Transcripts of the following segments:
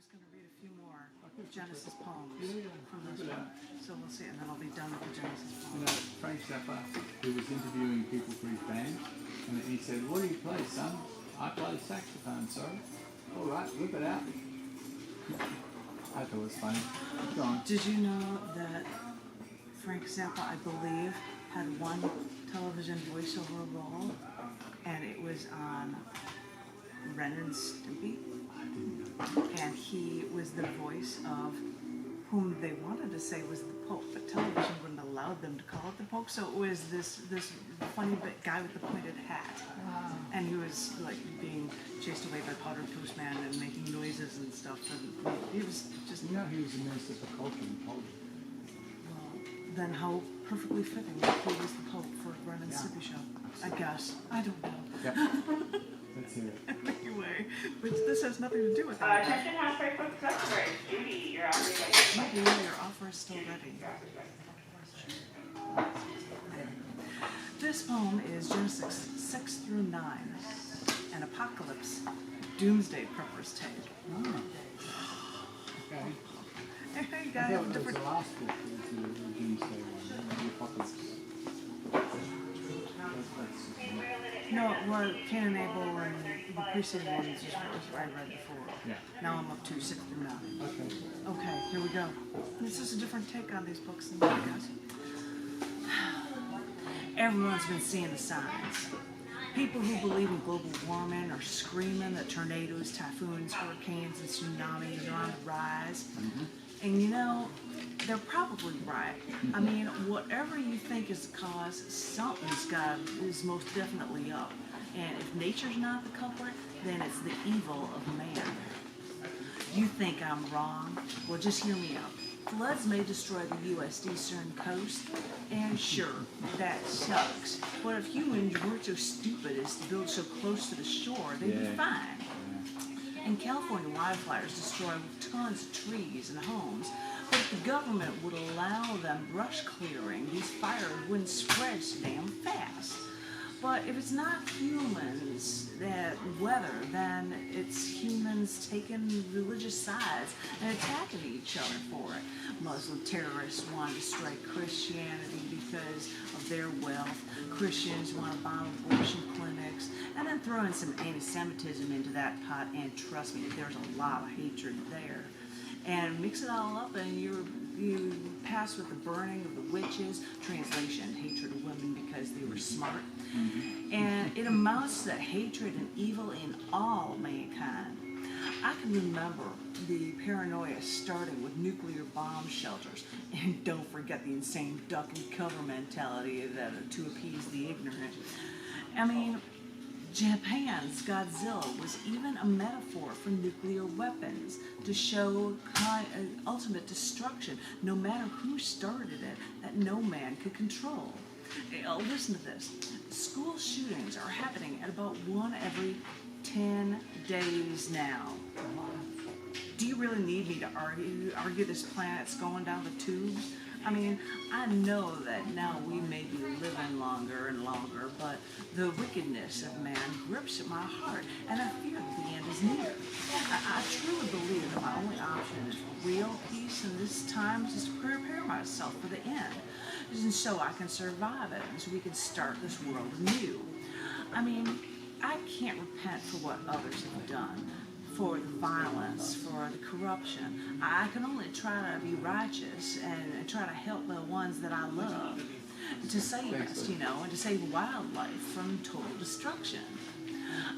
was going to read a few more Genesis poems from this Look at one. So we'll see, and then I'll be done with the Genesis You poems. know, Frank Zappa, who was interviewing people for his band, and he said, "What do you play, son?" "I play saxophone, sorry." "All right, whip it out." I thought it was funny. Go on. Did you know that Frank Zappa, I believe, had one television voiceover role, and it was on Ren and Stimpy? And he was the voice of whom they wanted to say was the Pope, but television wouldn't allow them to call it the Pope, so it was this funny guy with the pointed hat. And he was like being chased away by Powdered Toast Man and making noises and stuff, and he was just... You know, he was the minister for culture in Poland. Well, then how perfectly fitting that he was the Pope for Ren and Stimpy show. I guess. I don't know. Yep. Let's hear it. Anyway, but this has nothing to do with that. Attention house right folks customers. Judy, your offer is ready. Maybe your offer is still ready. This poem is Genesis 6 through 9, an apocalypse, Doomsday prepper's take. Oh. Okay. Hey, you I got thought a it was different... the last book, the Doomsday one, the Apocalypse. No, well, Cain and Abel and the preceding ones is what I read before. Yeah. Now I'm up to 6 through 9. Okay. Okay, here we go. This is a different take on these books than you guys. Everyone's been seeing the signs. People who believe in global warming are screaming that tornadoes, typhoons, hurricanes, and tsunamis are on the rise. And you know, they're probably right. I mean, whatever you think is the cause, something's is most definitely up. And if nature's not the culprit, then it's the evil of man. You think I'm wrong? Well, just hear me out. Floods may destroy the U.S. eastern coast, and sure, that sucks. But if humans weren't so stupid as to build so close to the shore, they'd be fine. In California, wildfires destroy tons of trees and homes, but if the government would allow them brush clearing, these fires wouldn't spread so damn fast. But if it's not humans that weather, then it's humans taking religious sides and attacking each other for it. Muslim terrorists want to destroy Christianity because of their wealth. Christians want to bomb abortion clinics, and then throw in some anti-Semitism into that pot, and trust me, there's a lot of hatred there. And mix it all up, and you pass with the burning of the witches, translation, hatred of women because they were smart. And it amounts to that hatred and evil in all mankind. I can remember the paranoia starting with nuclear bomb shelters, and don't forget the insane duck and cover mentality that to appease the ignorant. I mean, Japan's Godzilla was even a metaphor for nuclear weapons to show ultimate destruction, no matter who started it, that no man could control. Listen to this. School shootings are happening at about 1 every 10 days now. Do you really need me to argue this planet's going down the tubes? I mean, I know that now we may be living longer and longer, but the wickedness of man grips at my heart, and I fear that the end is near. I truly believe that my only option is real peace in this time is to prepare myself for the end, and so I can survive it, and so we can start this world anew. I mean, I can't repent for what others have done, for the violence, for the corruption. I can only try to be righteous and try to help the ones that I love, to save us, you know, and to save wildlife from total destruction.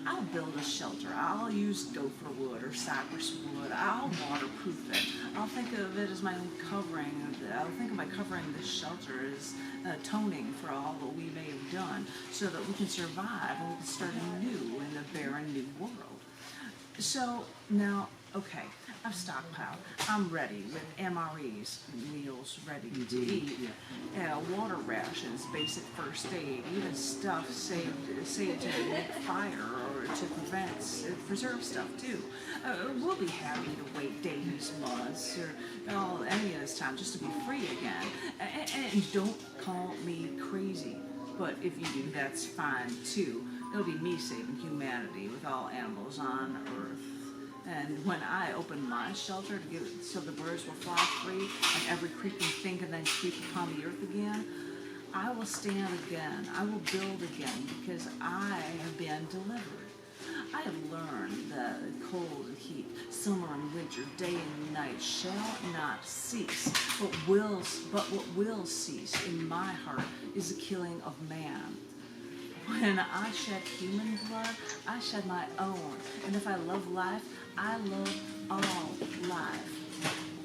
I'll build a shelter. I'll use gopher wood or cypress wood. I'll waterproof it. I'll think of it as my own covering. I'll think of my covering this shelter as atoning for all that we may have done, so that we can survive and we can start anew in a barren new world. So now, okay, I've stockpiled. I'm ready with MREs, meals ready to eat, water rations, basic first aid, even stuff saved to make fire or to preserve stuff too. We'll be happy to wait days, months, or any of this time just to be free again. And don't call me crazy, but if you do, that's fine too. It'll be me saving humanity with all animals on Earth And when I open my shelter to give it so the birds will fly free and every creeping thing can then creep upon the earth again, I will stand again. I will build again because I have been delivered. I have learned that cold and heat, summer and winter, day and night shall not cease. But what will cease in my heart is the killing of man. When I shed human blood, I shed my own. And if I love life, I love all life.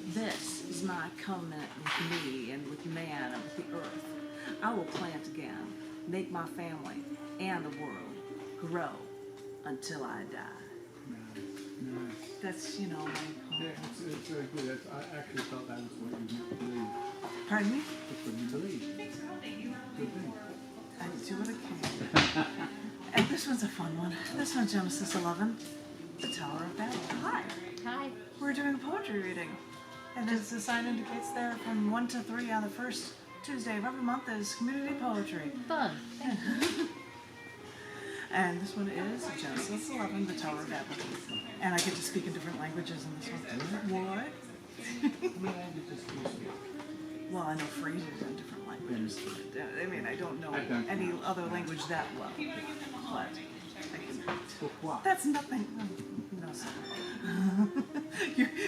This is my covenant with me and with man and with the earth. I will plant again, make my family and the world grow until I die. No. That's, my poem. Yeah, it's very good. I actually thought that was what you meant to believe. Pardon me? That's what you believe. Good thing. I do what I can. And this one's a fun one. This one's Genesis 11, the Tower of Babble. Hi. Hi. We're doing a poetry reading. And as the sign indicates there, from 1 to 3 on the first Tuesday of every month is community poetry. Fun. And this one is Genesis 11, the Tower of Babble. And I get to speak in different languages in this one. What? Well, I know phrases in different languages. I mean, I don't know any other language that well. But I can. That's nothing. No, sorry.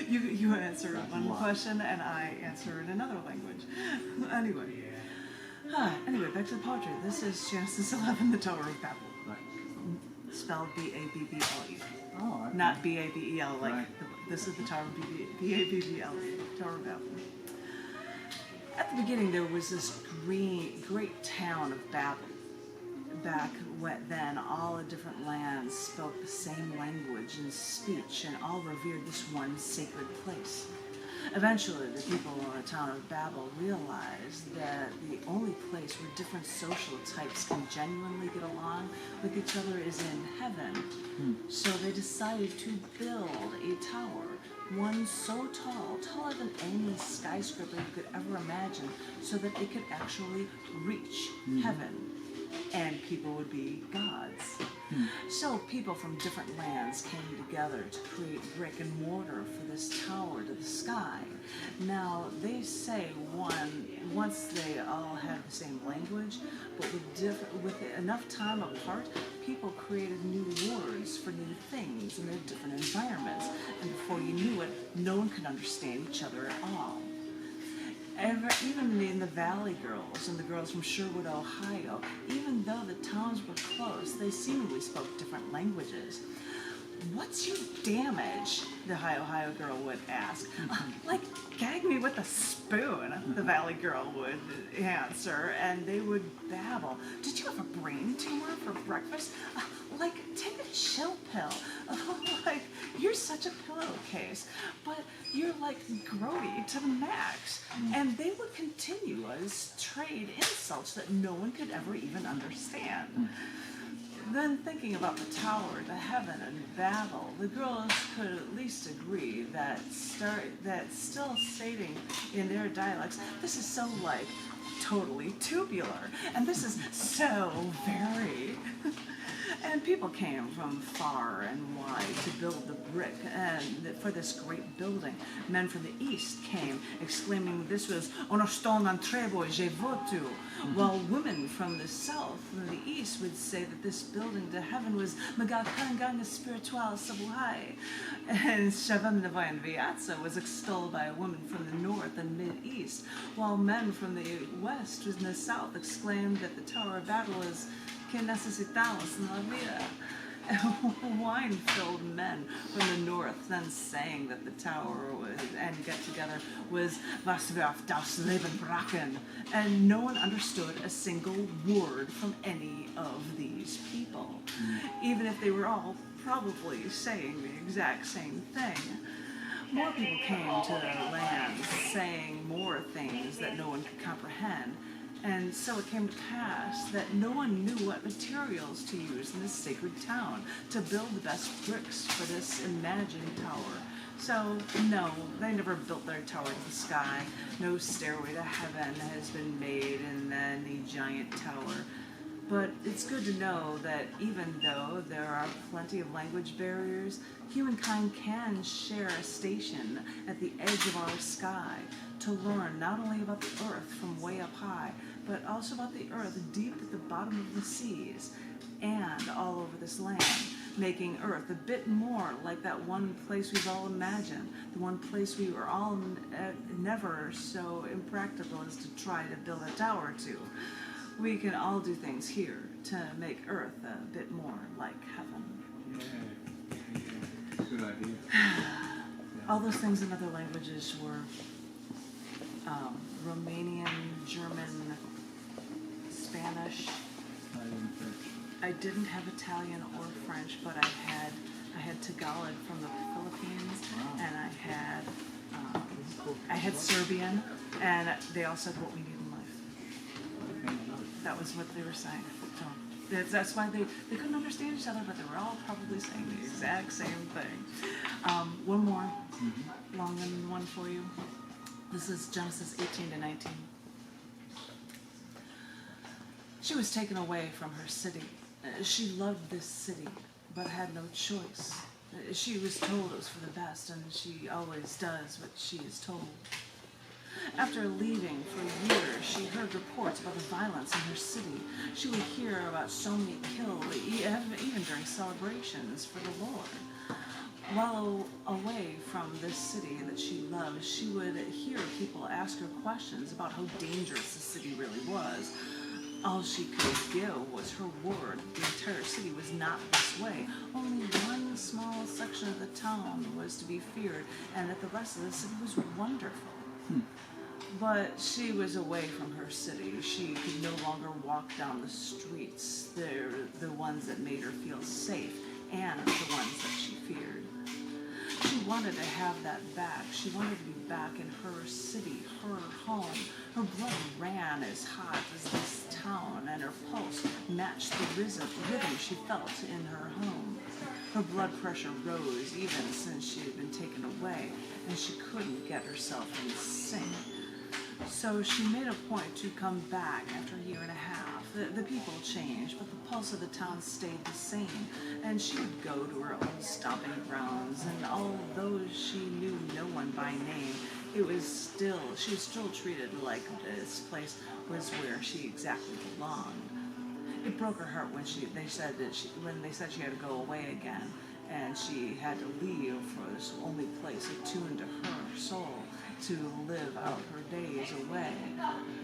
You answer one question and I answer in another language. Anyway, back to the poetry. This is Genesis 11, the Tower of Babel. Right. Spelled B-A-B-B-L-E. Oh, okay. Not B-A-B-E-L, like Right. this is the Tower of B-A-B-B-L-E, Tower of Babel. At the beginning, there was this great town of Babel. Back then, all the different lands spoke the same language and speech, and all revered this one sacred place. Eventually, the people in the town of Babel realized that the only place where different social types can genuinely get along with each other is in heaven. So they decided to build a tower, one so tall, taller than any skyscraper you could ever imagine, so that it could actually reach heaven. And people would be gods. So people from different lands came together to create brick and mortar for this tower to the sky. Now, they say once they all had the same language, but with enough time apart, people created new words for new things in their different environments. And before you knew it, no one could understand each other at all. Even in the Valley Girls and the girls from Sherwood, Ohio, even though the towns were close, they seemingly spoke different languages. "What's your damage?" the Ohio girl would ask. "Like, gag me with a spoon," the Valley girl would answer, and they would babble. "Did you have a brain tumor for breakfast? Like, take a chill pill. Like, you're such a pillowcase, but you're like grody to the max." And they would continuous trade insults that no one could ever even understand. Then, thinking about the tower, the heaven, and Babel, the girls could at least agree that still stating in their dialects, "This is so, like, totally tubular," and "this is so very." And people came from far and wide to build the brick and for this great building. Men from the east came exclaiming this was "on stone en trebo je votu," while women from the south and the east would say that this building to heaven was "magakanganga spiritual sabuhay." And Shavam Navayan Vyatsa was extolled by a woman from the north and mid-east, while men from the west and the south exclaimed that the Tower of Babel is "que necesitamos en la vida." Wine-filled men from the north then sang that the tower and get-together was "was wir auf das Leben brachen," and no one understood a single word from any of these people, even if they were all probably saying the exact same thing. More people came to the land saying more things that no one could comprehend. And so it came to pass that no one knew what materials to use in this sacred town to build the best bricks for this imagined tower. So, no, they never built their tower to the sky. No stairway to heaven has been made in any giant tower. But it's good to know that even though there are plenty of language barriers, humankind can share a station at the edge of our sky to learn not only about the earth from way up high, but also about the earth deep at the bottom of the seas and all over this land, making Earth a bit more like that one place we've all imagined, the one place we were all never so impractical as to try to build a tower to. We can all do things here to make Earth a bit more like heaven. Yeah. Good idea. All those things in other languages were Romanian, German, Spanish. I didn't have Italian or French, but I had Tagalog from the Philippines, Wow. and I had Serbian, and they all said what we need in life. That was what they were saying. So that's why they couldn't understand each other, but they were all probably saying the exact same thing. One more long one for you. This is Genesis 18 to 19. She was taken away from her city. She loved this city, but had no choice. She was told it was for the best, and she always does what she is told. After leaving for years, she heard reports about the violence in her city. She would hear about so many killed, even during celebrations for the Lord. While away from this city that she loved, she would hear people ask her questions about how dangerous the city really was. All she could give was her word. The entire city was not this way. Only one small section of the town was to be feared, and that the rest of the city was wonderful. But she was away from her city. She could no longer walk down the streets. They're the ones that made her feel safe, and the ones that she feared. She wanted to have that back. She wanted to be back in her city, her home. Her blood ran as hot as this town, and her pulse matched the rhythm she felt in her home. Her blood pressure rose even since she had been taken away, and she couldn't get herself in sync. So she made a point to come back after a year and a half. The people changed, but the pulse of the town stayed the same, and she would go to her old stomping grounds, and although she knew no one by name, she was still treated like this place was where she exactly belonged. It broke her heart when they said she had to go away again, and she had to leave for this only place attuned to her soul to live out her days away.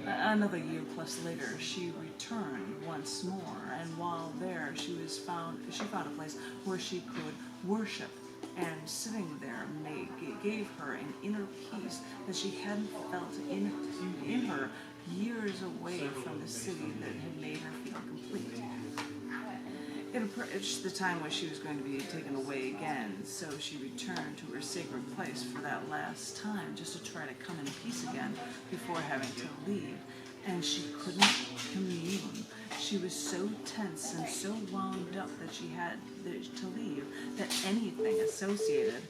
Another year plus later, she returned once more, and while there, she found a place where she could worship. And sitting there gave her an inner peace that she hadn't felt in her years away from the city that had made her feel complete. It approached the time when she was going to be taken away again, so she returned to her sacred place for that last time, just to try to come in peace again before having to leave. And she couldn't commune. She was so tense and so wound up that she had to leave, that anything associated.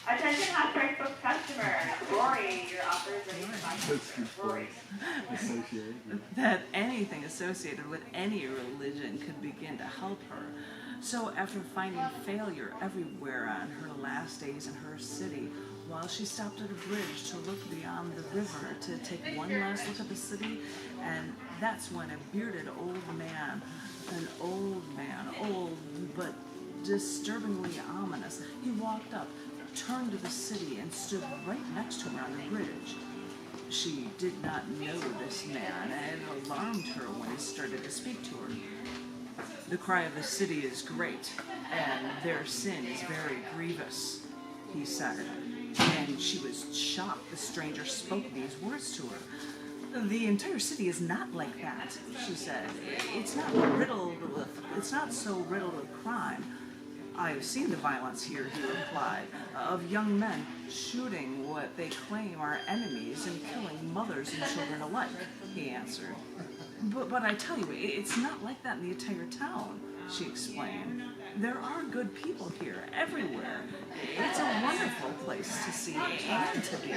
Attention hot price book customer. Rory, your authorization. Rory. That anything associated with any religion could begin to help her. So after finding failure everywhere on her last days in her city, while she stopped at a bridge to look beyond the river to take one last look at the city, and that's when a bearded old man, old but disturbingly ominous, he walked up, turned to the city, and stood right next to her on the bridge. She did not know this man, and it alarmed her when he started to speak to her. The cry of the city is great, and their sin is very grievous, he said. And she was shocked the stranger spoke these words to her. The entire city is not like that, she said. It's not so riddled with crime. I have seen the violence here, he replied, of young men shooting what they claim are enemies and killing mothers and children alike, he answered. But I tell you, it's not like that in the entire town, she explained. There are good people here, everywhere. It's a wonderful place to see and to be.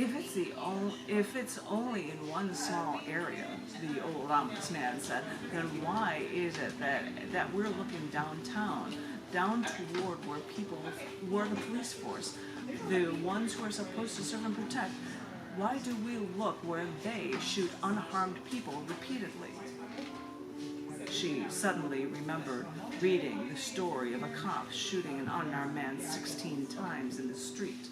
if it's only in one small area, the old ominous man said, then why is it that we're looking downtown, down toward where the police force, the ones who are supposed to serve and protect, why do we look where they shoot unharmed people repeatedly? She suddenly remembered reading the story of a cop shooting an unarmed man 16 times in the street.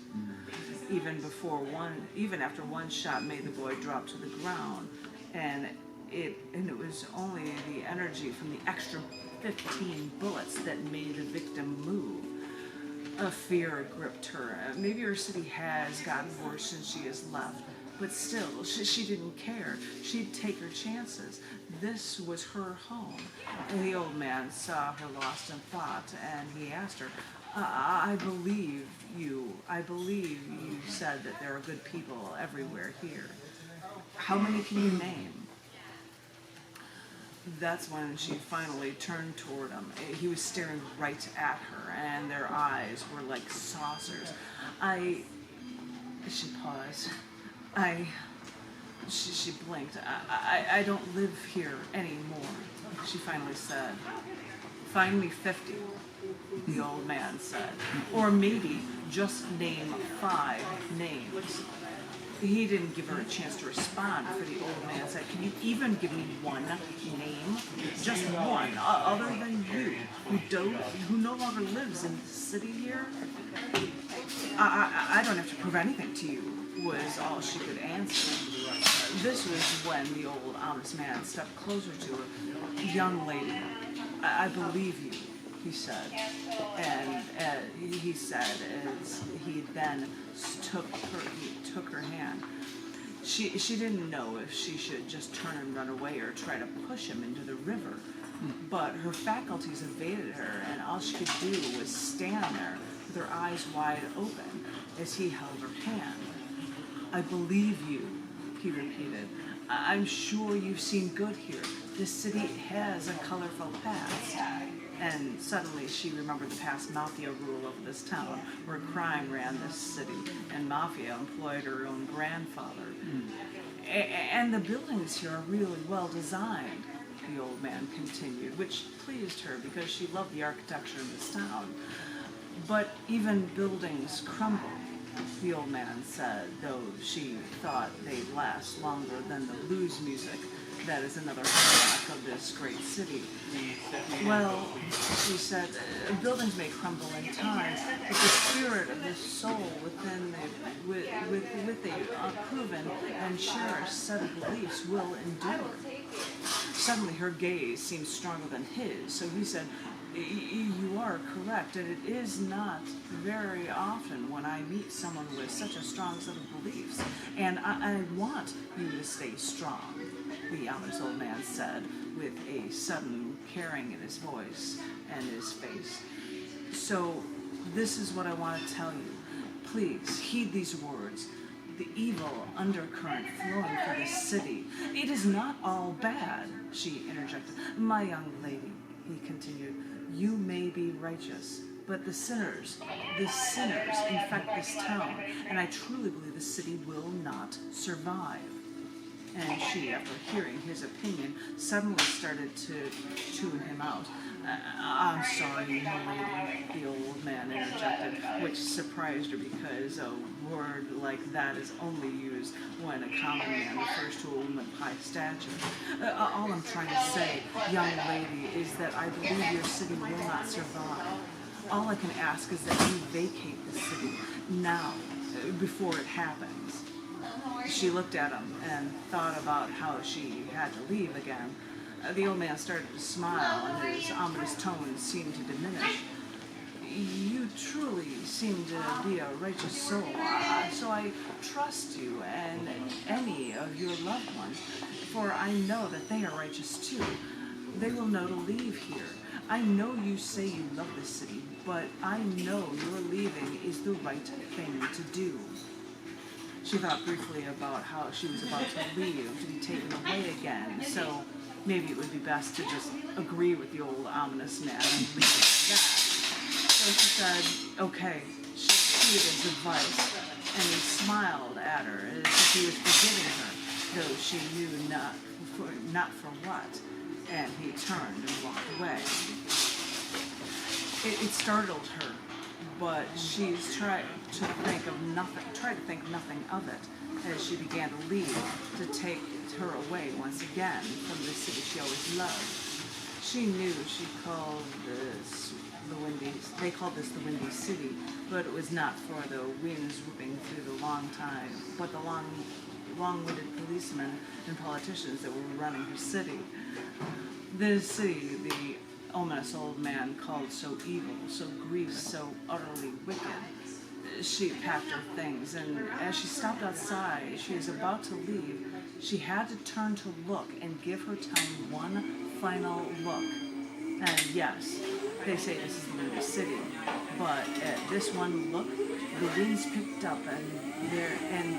Even after one shot made the boy drop to the ground, and it was only the energy from the extra 15 bullets that made the victim move. A fear gripped her. Maybe her city has gotten worse since she has left, but still, she didn't care. She'd take her chances. This was her home. And the old man saw her lost in thought, and he asked her, I believe you said that there are good people everywhere here. How many can you name? That's when she finally turned toward him. He was staring right at her, and their eyes were like saucers. She paused. She blinked. I don't live here anymore, she finally said. Find me 50, the old man said. Or maybe just name 5 names. He didn't give her a chance to respond, for the old man said, can you even give me one name? Just one, other than you, who no longer lives in the city here? I don't have to prove anything to you, was all she could answer. This was when the old ominous man stepped closer to her. Young lady, I believe you, he said. And he said as he then took her hand. She didn't know if she should just turn and run away or try to push him into the river. But her faculties evaded her, and all she could do was stand there with her eyes wide open as he held her hand. I believe you, he repeated. I'm sure you've seen good here. This city has a colorful past. And suddenly she remembered the past mafia rule of this town, where crime ran this city, and mafia employed her own grandfather. And the buildings here are really well designed, the old man continued, which pleased her because she loved the architecture in this town. But even buildings crumble, the old man said, though she thought they'd last longer than the blues music that is another hallmark of this great city. Well, she said, buildings may crumble in time, but the spirit of the soul within with a proven and cherished set of beliefs will endure. Suddenly her gaze seemed stronger than his, so he said, you are correct, and it is not very often when I meet someone with such a strong set of beliefs, and I want you to stay strong, the ominous old man said, with a sudden caring in his voice and his face. So this is what I want to tell you. Please heed these words. The evil undercurrent flowing through the city. It is not all bad, she interjected. My young lady, he continued, you may be righteous, but the sinners infect this town, and I truly believe the city will not survive. And she, after hearing his opinion, suddenly started to tune him out. I'm sorry, milady, the old man interjected, which surprised her because a word like that is only used when a common man refers to a woman of high stature. All I'm trying to say, young lady, is that I believe your city will not survive. All I can ask is that you vacate the city now, before it happens. She looked at him and thought about how she had to leave again. The old man started to smile, and his ominous tone seemed to diminish. You truly seem to be a righteous soul, so I trust you and any of your loved ones, for I know that they are righteous too. They will know to leave here. I know you say you love this city, but I know your leaving is the right thing to do. She thought briefly about how she was about to leave, to be taken away again, so maybe it would be best to just agree with the old ominous man and leave it at that. So she said, okay, she heeded his advice. and he smiled at her as if he was forgiving her, though she knew not for what, and he turned and walked away. It startled her, but she's tried to think nothing of it as she began to leave to take her away once again from the city she always loved. She knew she called this they called this the Windy City, but it was not for the winds whooping through the long-winded policemen and politicians that were running her city. The city, the ominous old man called so evil, so grief, so utterly wicked. She packed her things, and as she stopped outside, she was about to leave. She had to turn to look and give her time one final look. And yes, they say this is the Windy City, but at this one look, the winds picked up, and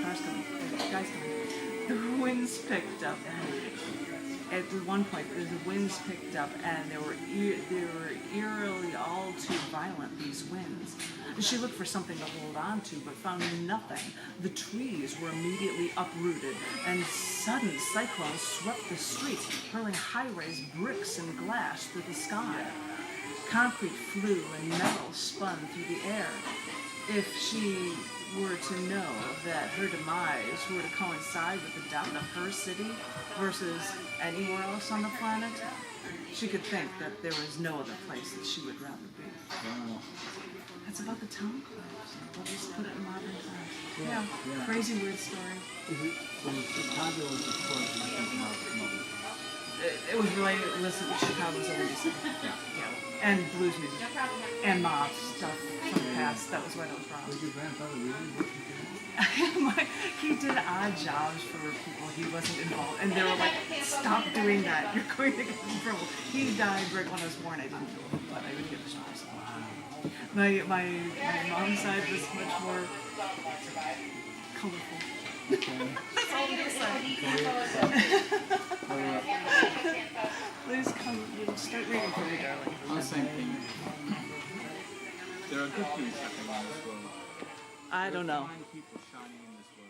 cars coming, guys coming. The winds picked up. At one point, the winds picked up, and they were eerily all too violent, these winds. She looked for something to hold on to, but found nothing. The trees were immediately uprooted, and sudden cyclones swept the streets, hurling high-rise bricks and glass through the sky. Concrete flew and metal spun through the air. If she were to know that her demise were to coincide with the death of her city versus anywhere else on the planet, she could think that there was no other place that she would rather be. Wow. That's about the town clothes. We'll just put it in modern times. Yeah. Crazy weird story. Is it Chicago was the first modern? It was related. Listen, Chicago's a Windy City. Yeah. And blues music. And mob stuff from the past. That was where that was from. Was your grandfather really? He did odd jobs for people he wasn't involved, and they were like, "Stop doing that! You're going to get in trouble." He died right when I was born. I didn't know him, but I would get the stories. My mom's side was much more colorful. That's all I'm gonna say. Please come. Start reading for me, darling. I was thinking, there are good things happening in this world. I don't know. There are kind people shining in this world.